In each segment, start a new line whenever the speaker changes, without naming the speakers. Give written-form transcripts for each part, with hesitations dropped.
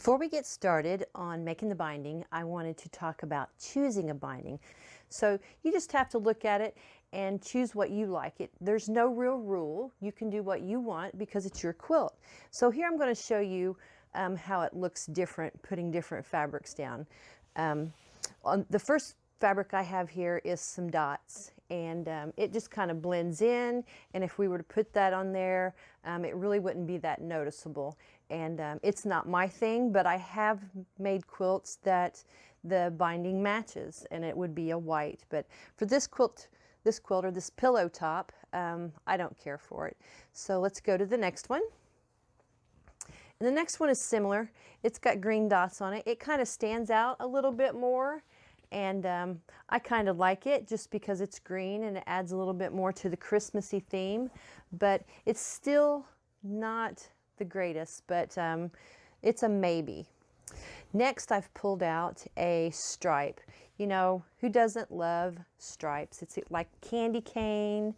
Before we get started on making the binding, I wanted to talk about choosing a binding. So you just have to look at it and choose what you like. There's no real rule. You can do what you want because it's your quilt. So here I'm going to show you how it looks different, putting different fabrics down. On the first fabric I have here is some dots, and it just kind of blends in, and if we were to put that on there, it really wouldn't be that noticeable. And it's not my thing, but I have made quilts that the binding matches, and it would be a white. But for this quilt or this pillow top, I don't care for it. So let's go to the next one. And the next one is similar. It's got green dots on it. It kind of stands out a little bit more. And I kind of like it just because it's green and it adds a little bit more to the Christmassy theme, but it's still not the greatest, but it's a maybe. Next, I've pulled out a stripe. You know, who doesn't love stripes? It's like candy cane.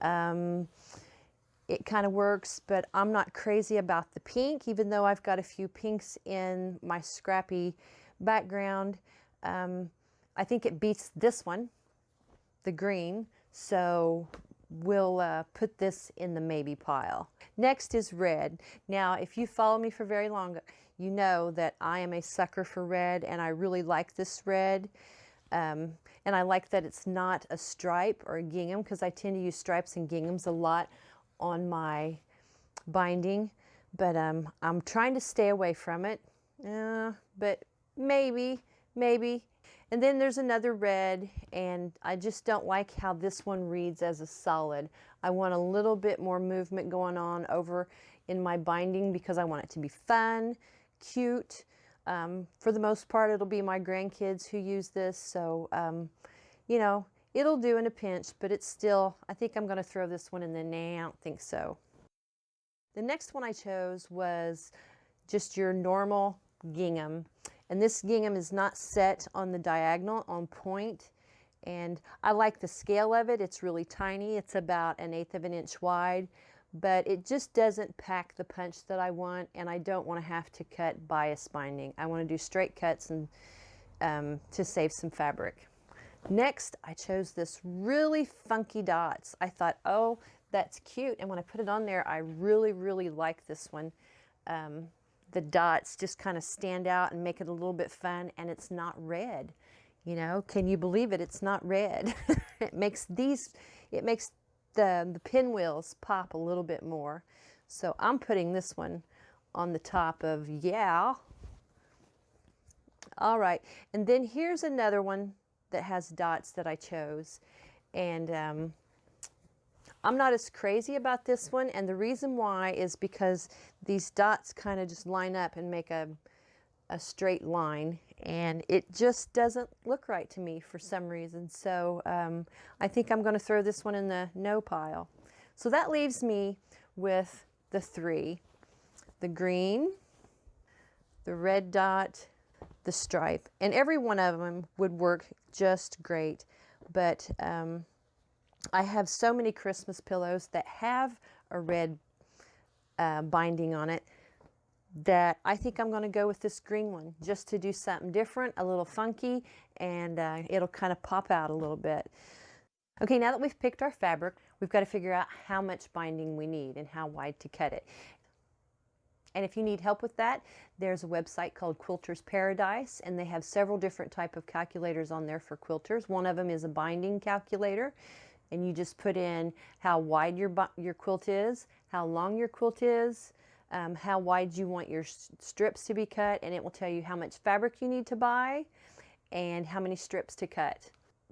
It kind of works, but I'm not crazy about the pink, even though I've got a few pinks in my scrappy background. I think it beats this one, the green, so we'll put this in the maybe pile. Next is red. Now, if you follow me for very long, you know that I am a sucker for red, and I really like this red. And I like that it's not a stripe or a gingham, because I tend to use stripes and ginghams a lot on my binding, but I'm trying to stay away from it, but maybe. And then there's another red, and I just don't like how this one reads as a solid. I want a little bit more movement going on over in my binding because I want it to be fun, cute. For the most part, it'll be my grandkids who use this, so you know, it'll do in a pinch, but it's still, I think I'm going to throw this one in the nah, I don't think so. The next one I chose was just your normal gingham. And this gingham is not set on the diagonal, on point. And I like the scale of it. It's really tiny. It's about 1/8 of an inch wide, but it just doesn't pack the punch that I want, and I don't want to have to cut bias binding. I want to do straight cuts and to save some fabric. Next, I chose this really funky dots. I thought, oh, that's cute. And when I put it on there, I really like this one. The dots just kind of stand out and make it a little bit fun, and it's not red. You know, can you believe it? It's not red. It makes the pinwheels pop a little bit more. So I'm putting this one on the top of, yeah. All right, and then here's another one that has dots that I chose, and I'm not as crazy about this one, and the reason why is because these dots kind of just line up and make a straight line, and it just doesn't look right to me for some reason. So I think I'm going to throw this one in the no pile. So that leaves me with the three: the green, the red dot, the stripe, and every one of them would work just great. But I have so many Christmas pillows that have a red binding on it that I think I'm going to go with this green one just to do something different, a little funky, and it'll kind of pop out a little bit. Okay, now that we've picked our fabric, we've got to figure out how much binding we need and how wide to cut it. And if you need help with that, there's a website called Quilter's Paradise, and they have several different type of calculators on there for quilters. One of them is a binding calculator, and you just put in how wide your quilt is, how long your quilt is, how wide you want your strips to be cut, and it will tell you how much fabric you need to buy and how many strips to cut.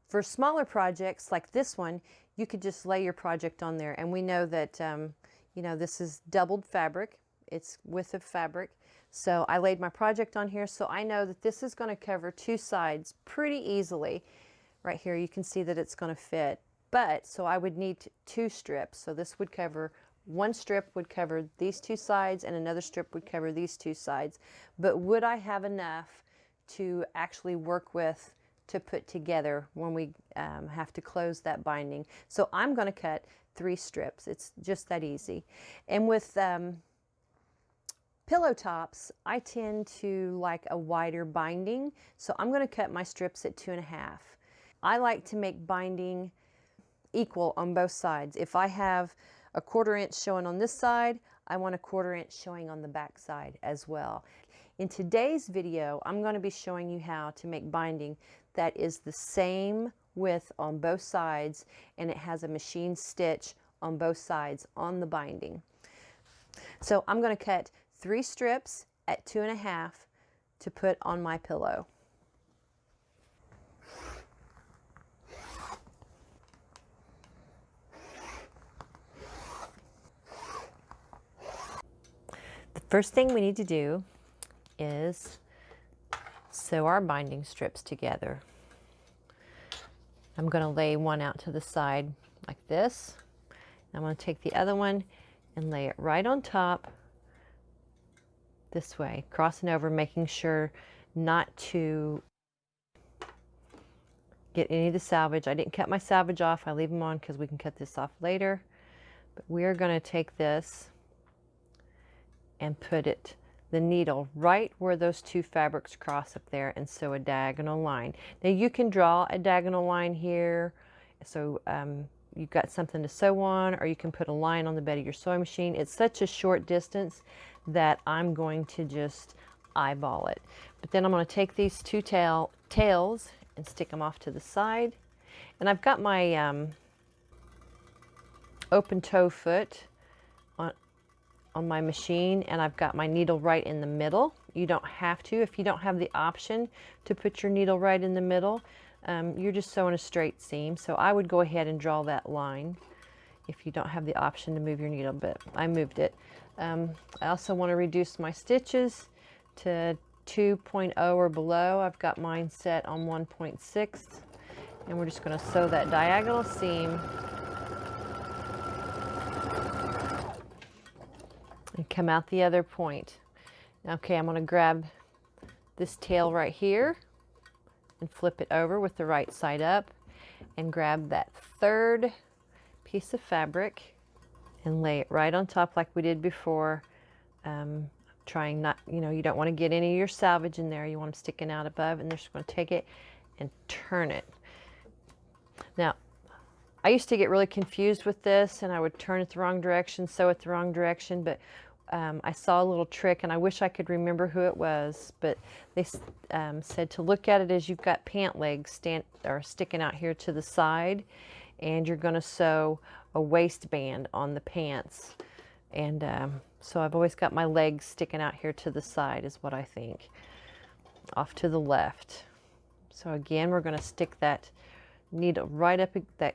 For smaller projects like this one, you could just lay your project on there, and we know that you know, this is doubled fabric. It's width of fabric. So I laid my project on here, so I know that this is going to cover two sides pretty easily. Right here you can see that it's going to fit. But so I would need two strips. So this would cover, one strip would cover these two sides, and another strip would cover these two sides. But would I have enough to actually work with to put together when we have to close that binding? So I'm going to cut 3 strips. It's just that easy. And with pillow tops, I tend to like a wider binding, so I'm going to cut my strips at 2.5. I like to make binding equal on both sides. If I have a 1/4 inch showing on this side, I want a 1/4 inch showing on the back side as well. In today's video, I'm going to be showing you how to make binding that is the same width on both sides, and it has a machine stitch on both sides on the binding. So I'm going to cut 3 strips at 2.5 to put on my pillow. The first thing we need to do is sew our binding strips together. I'm going to lay one out to the side like this. I'm going to take the other one and lay it right on top this way, crossing over, making sure not to get any of the salvage. I didn't cut my salvage off. I leave them on because we can cut this off later. But we are going to take this and put the needle right where those 2 fabrics cross up there and sew a diagonal line. Now you can draw a diagonal line here, so you've got something to sew on, or you can put a line on the bed of your sewing machine. It's such a short distance that I'm going to just eyeball it. But then I'm going to take these 2 tails and stick them off to the side. And I've got my open toe foot on my machine, and I've got my needle right in the middle. You don't have to. If you don't have the option to put your needle right in the middle, you're just sewing a straight seam. So I would go ahead and draw that line if you don't have the option to move your needle, but I moved it. I also want to reduce my stitches to 2.0 or below. I've got mine set on 1.6, and we're just going to sew that diagonal seam and come out the other point. Okay, I'm going to grab this tail right here and flip it over with the right side up, and grab that 3rd piece of fabric and lay it right on top like we did before. Trying not, you don't want to get any of your salvage in there. You want them sticking out above, and they're just going to take it and turn it. Now, I used to get really confused with this, and I would turn it the wrong direction, sew it the wrong direction, but I saw a little trick, and I wish I could remember who it was, but they said to look at it as you've got pant legs sticking out here to the side, and you're going to sew a waistband on the pants. And so I've always got my legs sticking out here to the side is what I think, off to the left. So again, we're going to stick that needle right up, the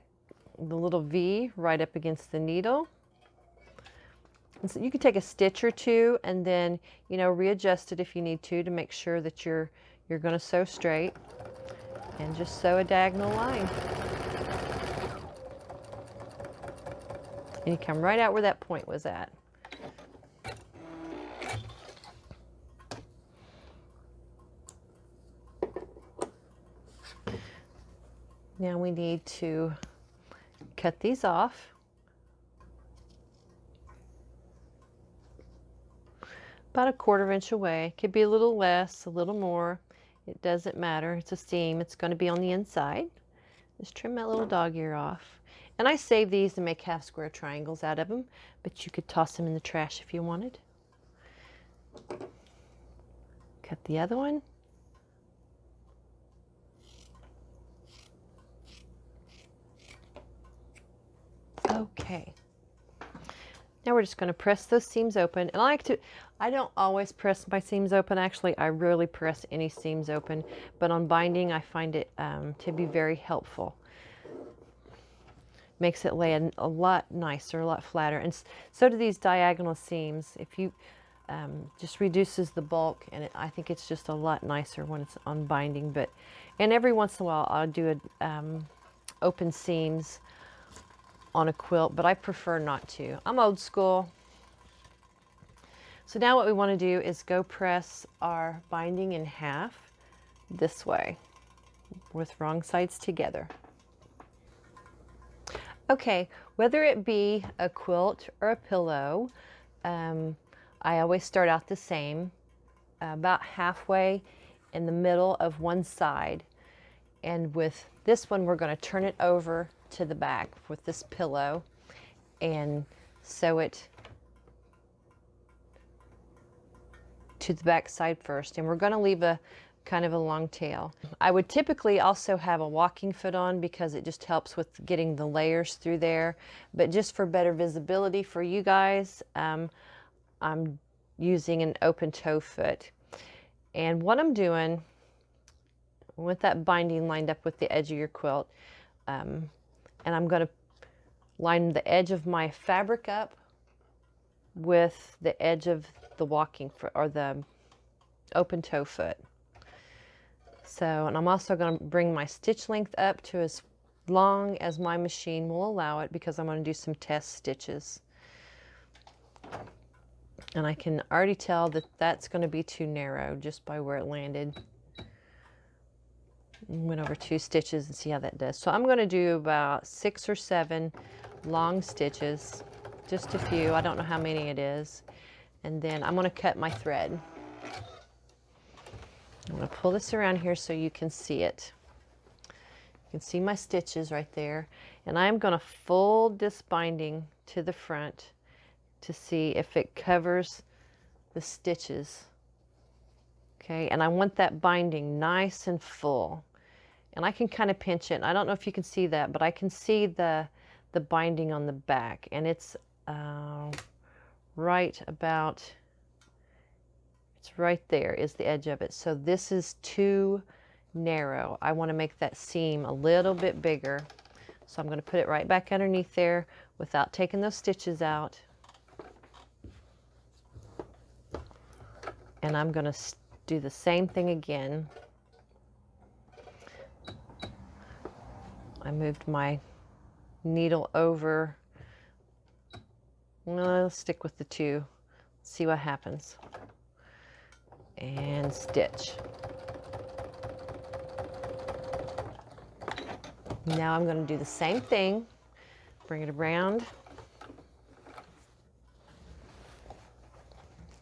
little V right up against the needle. And so you can take a stitch or 2 and then, readjust it if you need to make sure that you're going to sew straight, and just sew a diagonal line. And you come right out where that point was at. Now we need to cut these off. About a 1/4 inch away. Could be a little less, a little more. It doesn't matter. It's a seam. It's going to be on the inside. Just trim that little dog ear off. And I save these to make half square triangles out of them, but you could toss them in the trash if you wanted. Cut the other one. Okay. Now we're just going to press those seams open. And I don't always press my seams open. Actually, I rarely press any seams open, but on binding, I find it to be very helpful. Makes it lay a lot nicer, a lot flatter. And so do these diagonal seams. If you just reduces the bulk, and I think it's just a lot nicer when it's on binding. And every once in a while, I'll do open seams on a quilt, but I prefer not to. I'm old school. So now what we want to do is go press our binding in half this way with wrong sides together. Okay, whether it be a quilt or a pillow, I always start out the same, about halfway in the middle of one side. And with this one, we're going to turn it over to the back with this pillow and sew it to the back side first. And we're going to leave a kind of a long tail. I would typically also have a walking foot on because it just helps with getting the layers through there. But just for better visibility for you guys, I'm using an open toe foot. And what I'm doing with that binding lined up with the edge of your quilt, and I'm going to line the edge of my fabric up with the edge of the walking foot or the open toe foot. So, and I'm also going to bring my stitch length up to as long as my machine will allow it because I'm going to do some test stitches. And I can already tell that that's going to be too narrow just by where it landed. Went over 2 stitches and see how that does. So I'm going to do about 6 or 7 long stitches, just a few. I don't know how many it is. And then I'm going to cut my thread. I'm going to pull this around here so you can see it. You can see my stitches right there. And I'm going to fold this binding to the front to see if it covers the stitches. Okay, and I want that binding nice and full. And I can kind of pinch it. I don't know if you can see that, but I can see the binding on the back. And it's right about, it's right there is the edge of it. So this is too narrow. I want to make that seam a little bit bigger. So I'm going to put it right back underneath there without taking those stitches out. And I'm going to do the same thing again. I moved my needle over. I'll stick with the 2. See what happens. And stitch. Now I'm going to do the same thing. Bring it around.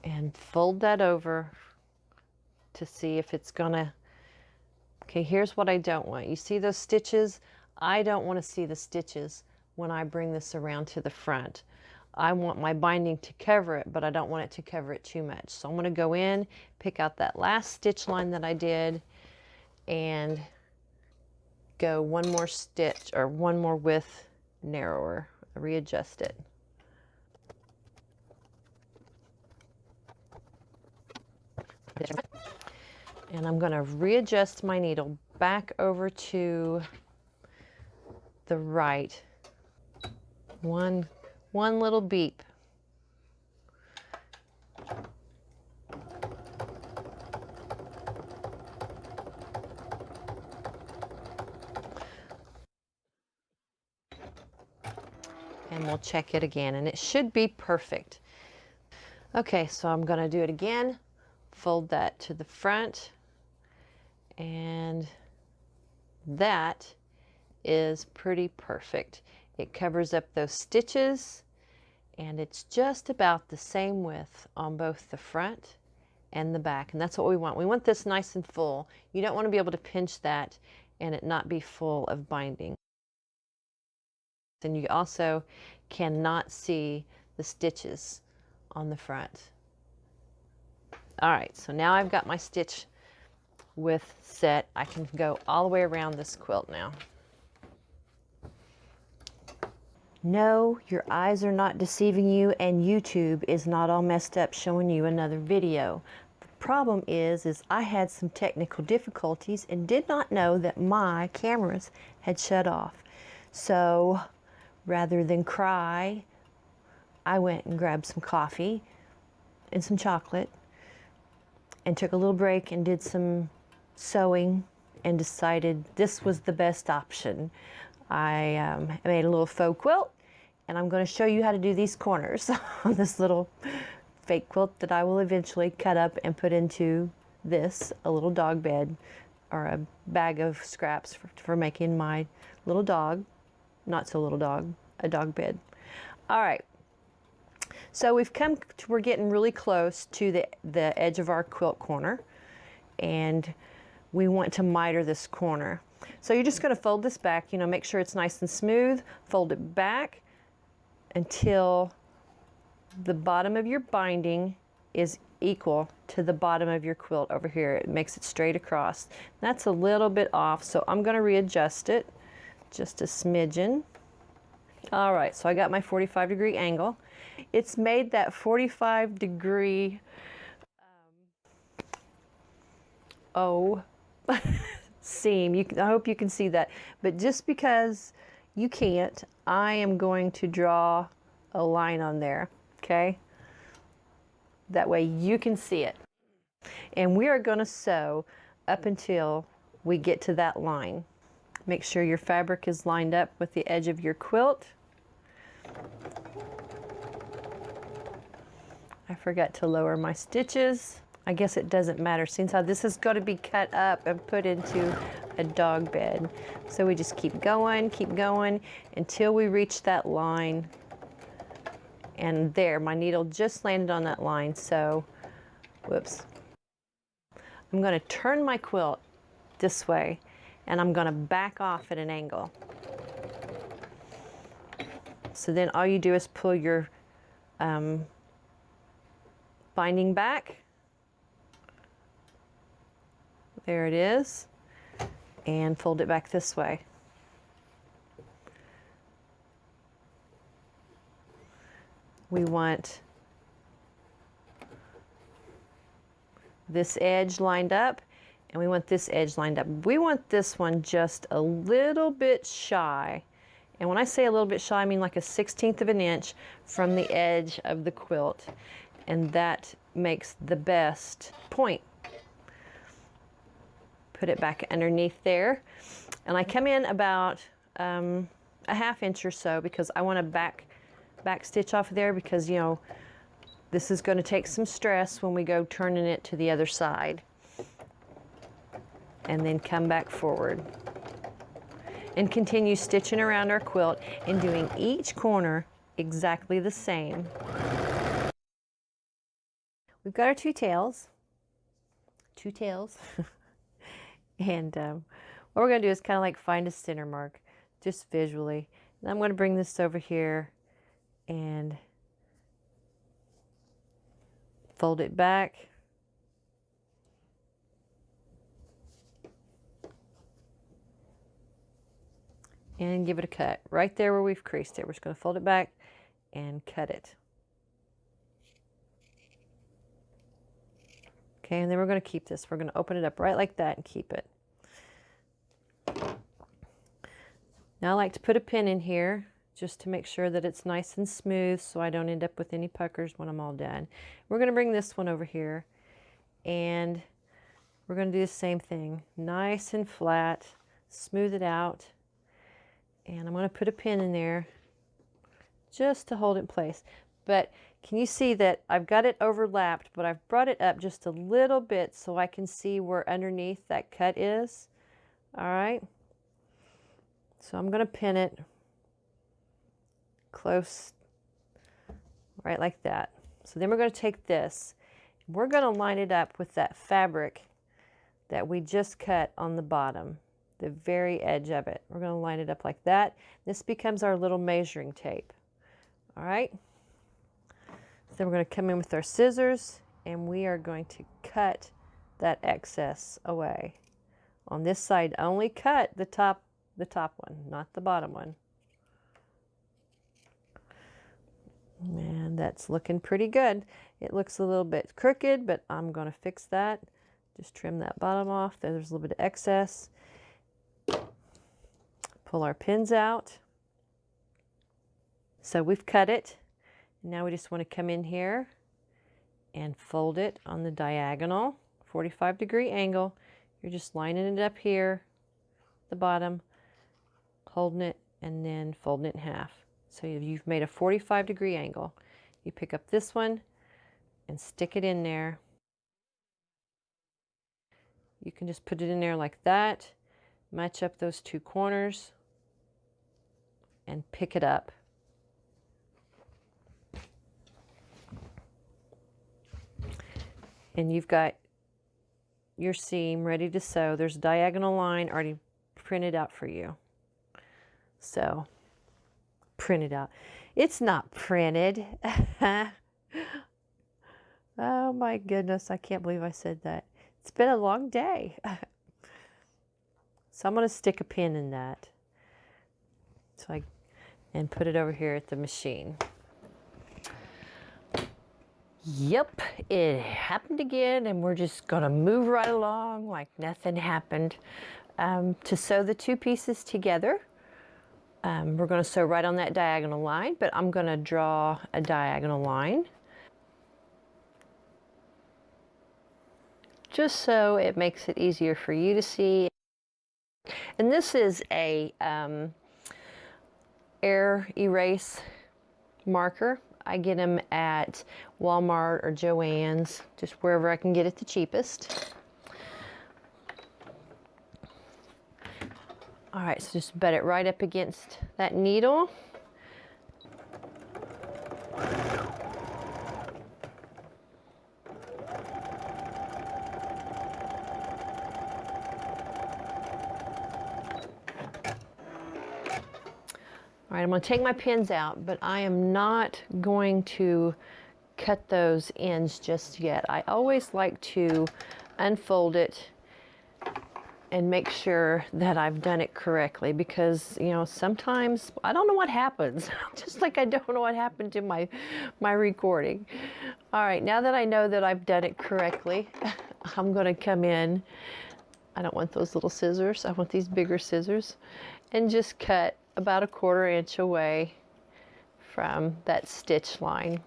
And fold that over to see if it's gonna, okay, here's what I don't want. You see those stitches? I don't want to see the stitches when I bring this around to the front. I want my binding to cover it, but I don't want it to cover it too much. So I'm going to go in, pick out that last stitch line that I did, and go one more stitch or one more width narrower, readjust it. And I'm going to readjust my needle back over to the right. One little beep. And we'll check it again, and it should be perfect. Okay, so I'm going to do it again. Fold that to the front, and that is pretty perfect. It covers up those stitches, and it's just about the same width on both the front and the back, and that's what we want. We want this nice and full. You don't want to be able to pinch that and it not be full of binding. And you also cannot see the stitches on the front. All right, so now I've got my stitch width set. I can go all the way around this quilt now. No, your eyes are not deceiving you, and YouTube is not all messed up showing you another video. The problem is I had some technical difficulties and did not know that my cameras had shut off. So rather than cry, I went and grabbed some coffee and some chocolate and took a little break and did some sewing and decided this was the best option. I made a little faux quilt, and I'm going to show you how to do these corners on this little fake quilt that I will eventually cut up and put into this, a little dog bed or a bag of scraps for making my little dog, not so little dog, a dog bed. All right, So we're getting really close to the edge of our quilt corner, and we want to miter this corner. So you're just going to fold this back, you know, make sure it's nice and smooth, fold it back until the bottom of your binding is equal to the bottom of your quilt over here. It makes it straight across. That's a little bit off, so I'm going to readjust it just a smidgen. All right, so I got my 45-degree angle. It's made that 45-degree seam. I hope you can see that. But just because you can't, I am going to draw a line on there, okay? That way you can see it. And we are going to sew up until we get to that line. Make sure your fabric is lined up with the edge of your quilt. I forgot to lower my stitches. I guess it doesn't matter since this is going to be cut up and put into a dog bed. So we just keep going until we reach that line. And there, my needle just landed on that line, so, whoops. I'm going to turn my quilt this way, and I'm going to back off at an angle. So then all you do is pull your binding back. There it is. And fold it back this way. We want this edge lined up, and we want this edge lined up. We want this one just a little bit shy. And when I say a little bit shy, I mean like a 1/16 of an inch from the edge of the quilt. And that makes the best point. Put it back underneath there. And I come in about a 1/2 inch or so because I want to back stitch off of there because, you know, this is going to take some stress when we go turning it to the other side. And then come back forward. And continue stitching around our quilt and doing each corner exactly the same. We've got our two tails. And what we're going to do is kind of like find a center mark, just visually. And I'm going to bring this over here and fold it back. And give it a cut right there where we've creased it. We're just going to fold it back and cut it. Okay, and then we're going to keep this. We're going to open it up right like that and keep it. Now I like to put a pin in here just to make sure that it's nice and smooth so I don't end up with any puckers when I'm all done. We're going to bring this one over here and we're going to do the same thing. Nice and flat, smooth it out. And I'm going to put a pin in there just to hold it in place. But can you see that I've got it overlapped, but I've brought it up just a little bit so I can see where underneath that cut is. All right. So I'm going to pin it close, right like that. So then we're going to take this. We're going to line it up with that fabric that we just cut on the bottom, the very edge of it. We're going to line it up like that. This becomes our little measuring tape. All right. So then we're going to come in with our scissors and we are going to cut that excess away. On this side, only cut the top one, not the bottom one. And that's looking pretty good. It looks a little bit crooked, but I'm going to fix that. Just trim that bottom off. There's a little bit of excess. Pull our pins out. So we've cut it. Now we just want to come in here and fold it on the diagonal, 45-degree angle. You're just lining it up here, the bottom, holding it, and then folding it in half. So you've made a 45-degree angle. You pick up this one and stick it in there. You can just put it in there like that, match up those two corners, and pick it up. and you've got your seam ready to sew. There's a diagonal line already printed out for you. So, printed out. It's not printed. Oh my goodness, I can't believe I said that. It's been a long day. So I'm going to stick a pin in that. And put it over here at the machine. Yep, it happened again, and we're just going to move right along like nothing happened. To sew the two pieces together, we're going to sew right on that diagonal line, but I'm going to draw a diagonal line just so it makes it easier for you to see. And this is a air erase marker. I get them at Walmart or Joann's, just wherever I can get it the cheapest. All right, so just butt it right up against that needle. All right, I'm going to take my pins out, but I am not going to cut those ends just yet. I always like to unfold it and make sure that I've done it correctly, because, you know, sometimes I don't know what happens. Just like I don't know what happened to my recording. All right, now that I know that I've done it correctly, I'm going to come in. I don't want those little scissors. I want these bigger scissors, and just cut about a 1/4 inch away from that stitch line.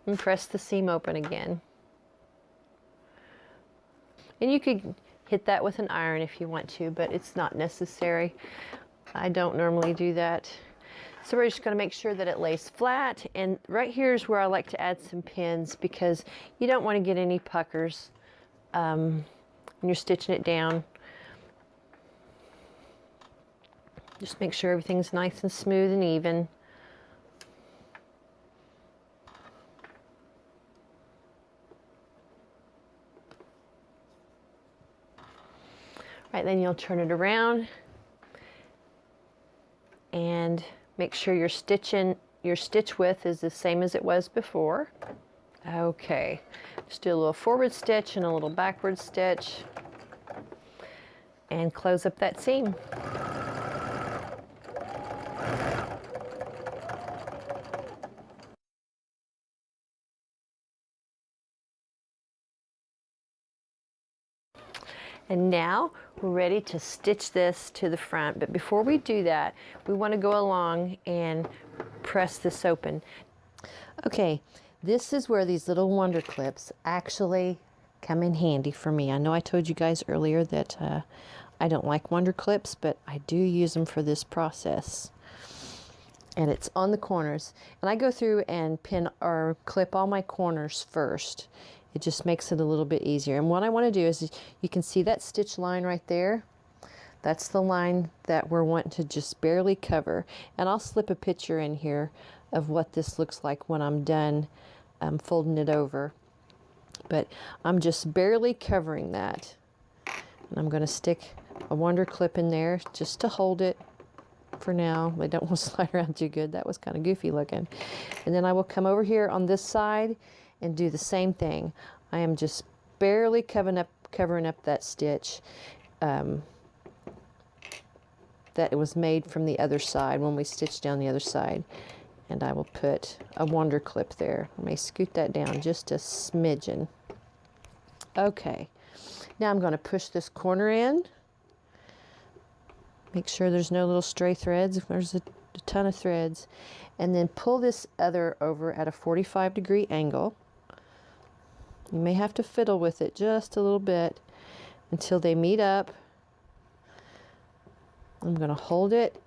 And press the seam open again. And you could hit that with an iron if you want to, but it's not necessary. I don't normally do that. So we're just going to make sure that it lays flat, and right here is where I like to add some pins, because you don't want to get any puckers when you're stitching it down. Just make sure everything's nice and smooth and even. Right, then you'll turn it around and make sure your stitch width is the same as it was before. Okay, just do a little forward stitch and a little backward stitch, and close up that seam. And now we're ready to stitch this to the front. But before we do that, we want to go along and press this open. Okay, this is where these little wonder clips actually come in handy for me. I know I told you guys earlier that I don't like wonder clips, but I do use them for this process. And it's on the corners. And I go through and pin or clip all my corners first. It just makes it a little bit easier. And what I want to do is, you can see that stitch line right there. That's the line that we're wanting to just barely cover. And I'll slip a picture in here of what this looks like when I'm done folding it over. But I'm just barely covering that. And I'm going to stick a wonder clip in there just to hold it for now. They don't want to slide around too good. That was kind of goofy looking. And then I will come over here on this side and do the same thing. I am just barely covering up that stitch that it was made from the other side when we stitched down the other side. And I will put a wonder clip there. I may scoot that down just a smidgen. Okay, now I'm going to push this corner in. Make sure there's no little stray threads. There's a ton of threads. And then pull this other over at a 45-degree angle. You may have to fiddle with it just a little bit until they meet up. I'm going to hold it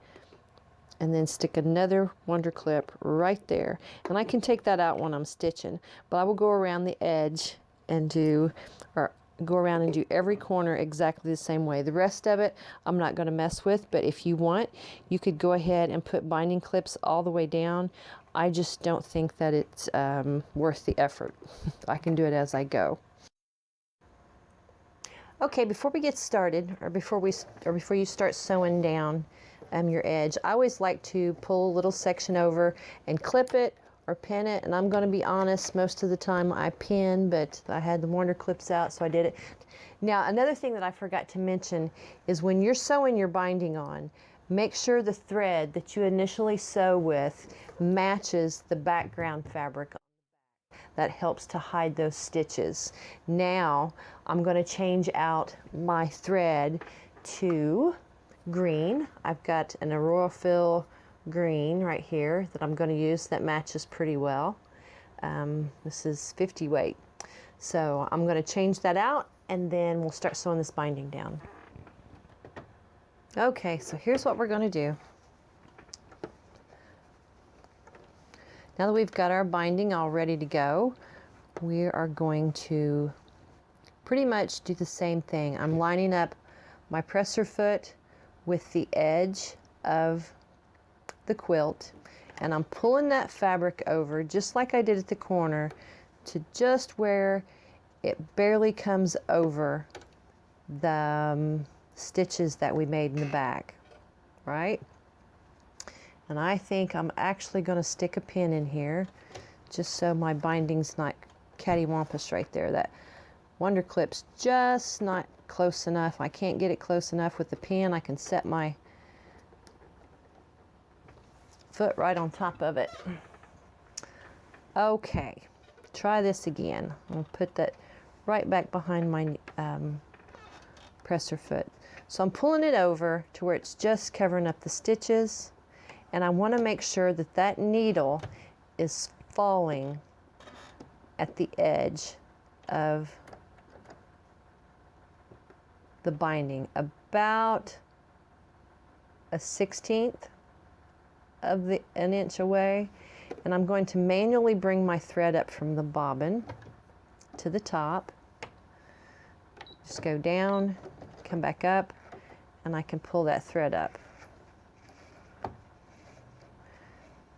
and then stick another wonder clip right there. And I can take that out when I'm stitching, but I will go around the edge and do, or go around and do every corner exactly the same way. The rest of it I'm not going to mess with, but if you want, you could go ahead and put binding clips all the way down. I just don't think that it's worth the effort. I can do it as I go. Okay, before we get started, or before you start sewing down your edge, I always like to pull a little section over and clip it or pin it. And I'm going to be honest, most of the time I pin, but I had the Warner clips out, so I did it. Now, another thing that I forgot to mention is when you're sewing your binding on, make sure the thread that you initially sew with matches the background fabric. That helps to hide those stitches. Now I'm going to change out my thread to green. I've got an Aurora Fill green right here that I'm going to use that matches pretty well. This is 50 weight. So I'm going to change that out and then we'll start sewing this binding down. Okay, so here's what we're going to do. Now that we've got our binding all ready to go, we are going to pretty much do the same thing. I'm lining up my presser foot with the edge of the quilt, and I'm pulling that fabric over just like I did at the corner to just where it barely comes over the stitches that we made in the back, right? And I think I'm actually going to stick a pin in here just so my binding's not cattywampus right there. That Wonder Clip's just not close enough. I can't get it close enough with the pin. I can set my foot right on top of it. Okay, try this again. I'll put that right back behind my presser foot. So I'm pulling it over to where it's just covering up the stitches. And I want to make sure that that needle is falling at the edge of the binding, about a 1/16 of an inch away. And I'm going to manually bring my thread up from the bobbin to the top. Just go down, come back up, and I can pull that thread up.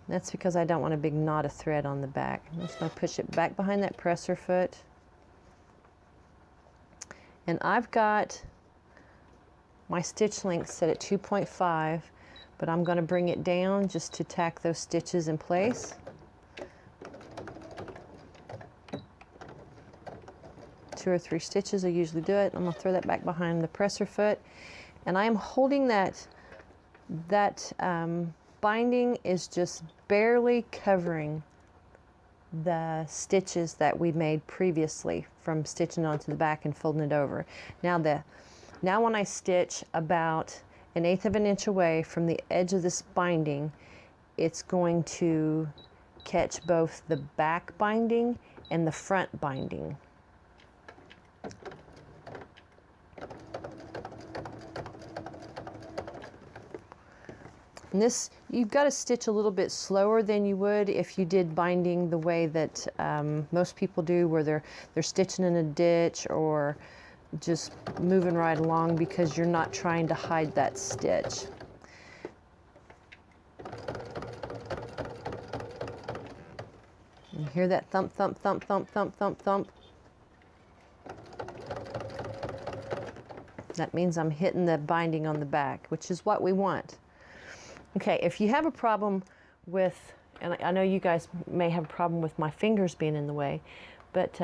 That's because I don't want a big knot of thread on the back. I'm just going to push it back behind that presser foot. And I've got my stitch length set at 2.5, but I'm going to bring it down just to tack those stitches in place. 2 or 3 stitches, I usually do it. I'm going to throw that back behind the presser foot. And I am holding that binding is just barely covering the stitches that we made previously from stitching onto the back and folding it over. Now when I stitch about 1/8 of an inch away from the edge of this binding, it's going to catch both the back binding and the front binding. And this, you've got to stitch a little bit slower than you would if you did binding the way that most people do, where they're stitching in a ditch or just moving right along, because you're not trying to hide that stitch. You hear that thump, thump, thump, thump, thump, thump, thump? That means I'm hitting the binding on the back, which is what we want. Okay, if you have a problem with, and I know you guys may have a problem with my fingers being in the way, but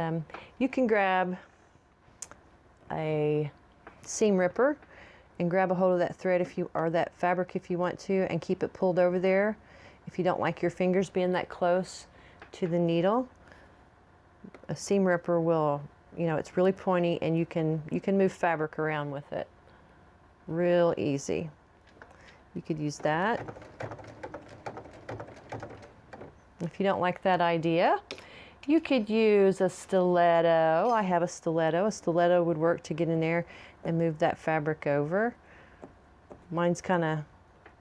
you can grab a seam ripper and grab a hold of that thread or that fabric if you want to, and keep it pulled over there. If you don't like your fingers being that close to the needle, a seam ripper will, it's really pointy, and you can move fabric around with it real easy. You could use that. If you don't like that idea, you could use a stiletto. I have a stiletto. A stiletto would work to get in there and move that fabric over. Mine's I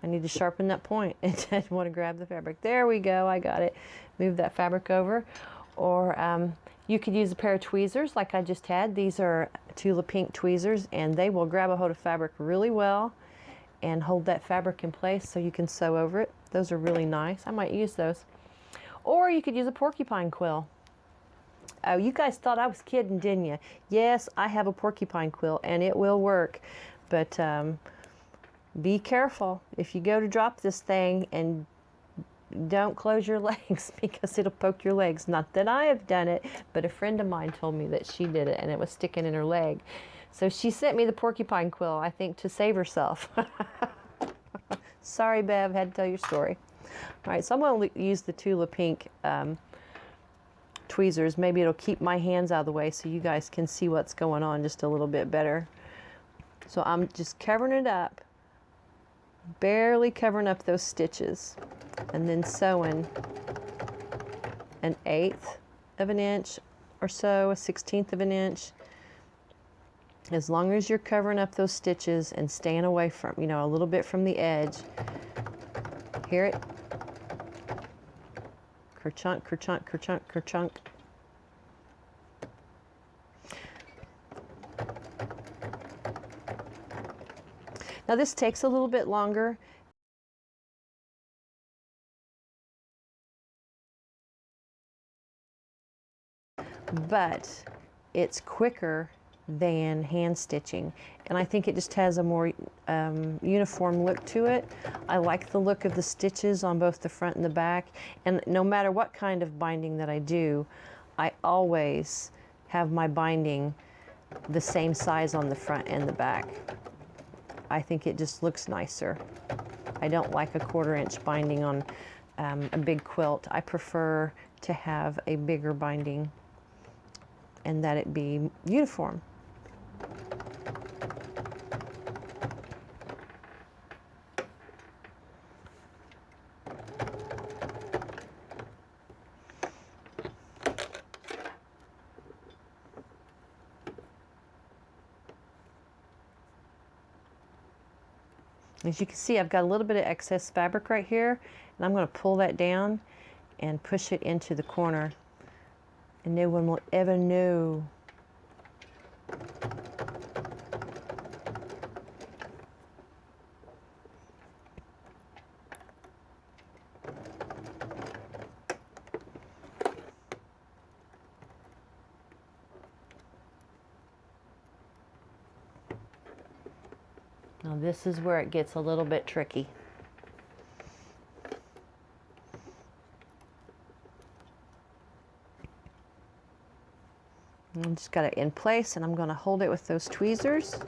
need to sharpen that point and I want to grab the fabric. There we go, I got it. Move that fabric over. Or you could use a pair of tweezers like I just had. These are Tula Pink tweezers, and they will grab a hold of fabric really well and hold that fabric in place so you can sew over it. Those are really nice. I might use those. Or you could use a porcupine quill. Oh, you guys thought I was kidding, didn't you? Yes, I have a porcupine quill, and it will work. But be careful if you go to drop this thing, and don't close your legs because it'll poke your legs. Not that I have done it, but a friend of mine told me that she did it and it was sticking in her leg. So she sent me the porcupine quill, I think, to save herself. Sorry, Bev, had to tell your story. All right, so I'm going to use the Tula Pink tweezers. Maybe it'll keep my hands out of the way so you guys can see what's going on just a little bit better. So I'm just covering it up, barely covering up those stitches, and then sewing 1/8 of an inch or so, 1/16 of an inch. As long as you're covering up those stitches and staying away from, you know, a little bit from the edge. Hear it? Ker-chunk, ker-chunk, ker-chunk, ker-chunk. Now this takes a little bit longer. But it's quicker than hand stitching, and I think it just has a more uniform look to it. I like the look of the stitches on both the front and the back, and no matter what kind of binding that I do, I always have my binding the same size on the front and the back. I think it just looks nicer. I don't like a 1/4 inch binding on a big quilt. I prefer to have a bigger binding and that it be uniform. As you can see, I've got a little bit of excess fabric right here, and I'm going to pull that down and push it into the corner, and no one will ever know. Now this is where it gets a little bit tricky. I just got it in place, and I'm going to hold it with those tweezers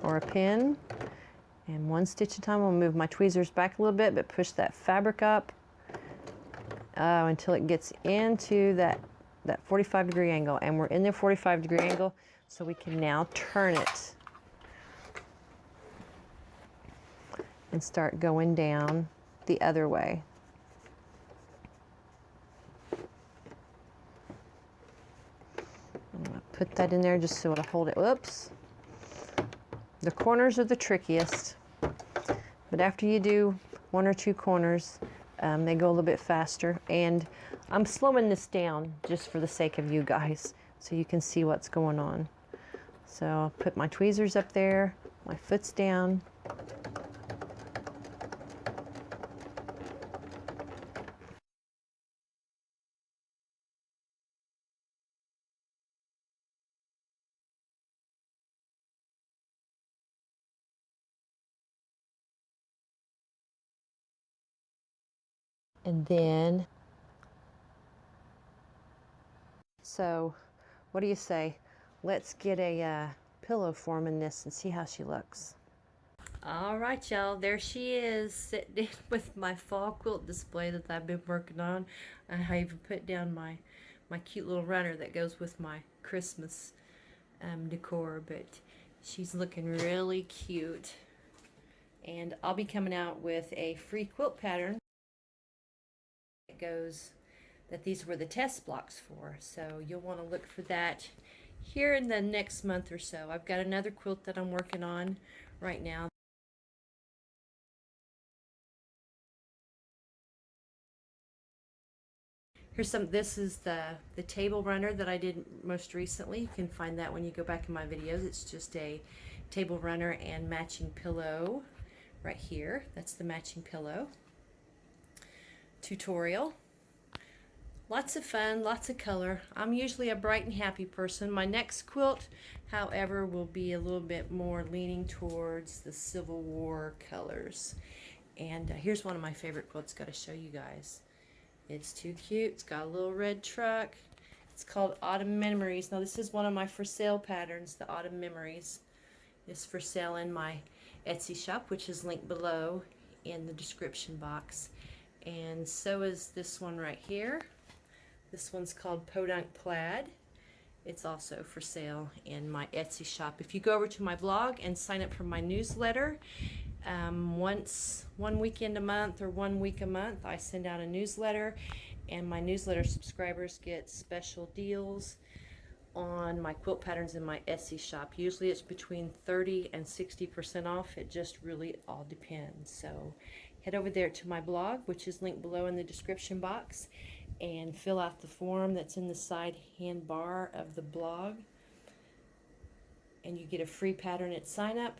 or a pin, and 1 stitch at a time. I'll move my tweezers back a little bit, but push that fabric up until it gets into that 45-degree angle, and we're in the 45-degree angle, so we can now turn it and start going down the other way. I'm going to put that in there just so it'll hold it. Whoops. The corners are the trickiest, but after you do 1 or 2 corners, they go a little bit faster. And I'm slowing this down just for the sake of you guys so you can see what's going on. So I'll put my tweezers up there, my foot's down. And then, so what do you say? Let's get a pillow forming this and see how she looks. All right, y'all, there she is, sitting with my fall quilt display that I've been working on. I even put down my cute little runner that goes with my Christmas decor, but she's looking really cute. And I'll be coming out with a free quilt pattern that these were the test blocks for, so you'll want to look for that here in the next month or so. I've got another quilt that I'm working on right now. Here's some, this is the table runner that I did most recently. You can find that when you go back in my videos. It's just a table runner and matching pillow right here. That's the matching pillow tutorial. Lots of fun, lots of color. I'm usually a bright and happy person. My next quilt, however, will be a little bit more leaning towards the Civil War colors. And here's one of my favorite quilts, got to show you guys. It's too cute. It's got a little red truck. It's called Autumn Memories. Now this is one of my for sale patterns. The Autumn Memories is for sale in my Etsy shop, which is linked below in the description box. And so is this one right here. This one's called Podunk Plaid. It's also for sale in my Etsy shop. If you go over to my blog and sign up for my newsletter, one weekend a month or 1 week a month, I send out a newsletter, and my newsletter subscribers get special deals on my quilt patterns in my Etsy shop. Usually it's between 30 and 60% off. It just really all depends. So head over there to my blog, which is linked below in the description box, and fill out the form that's in the side hand bar of the blog, and you get a free pattern at sign up,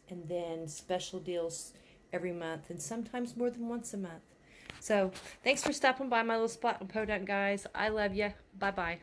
and then special deals every month, and sometimes more than once a month. So thanks for stopping by my little spot on Podunk, guys. I love you. Bye bye.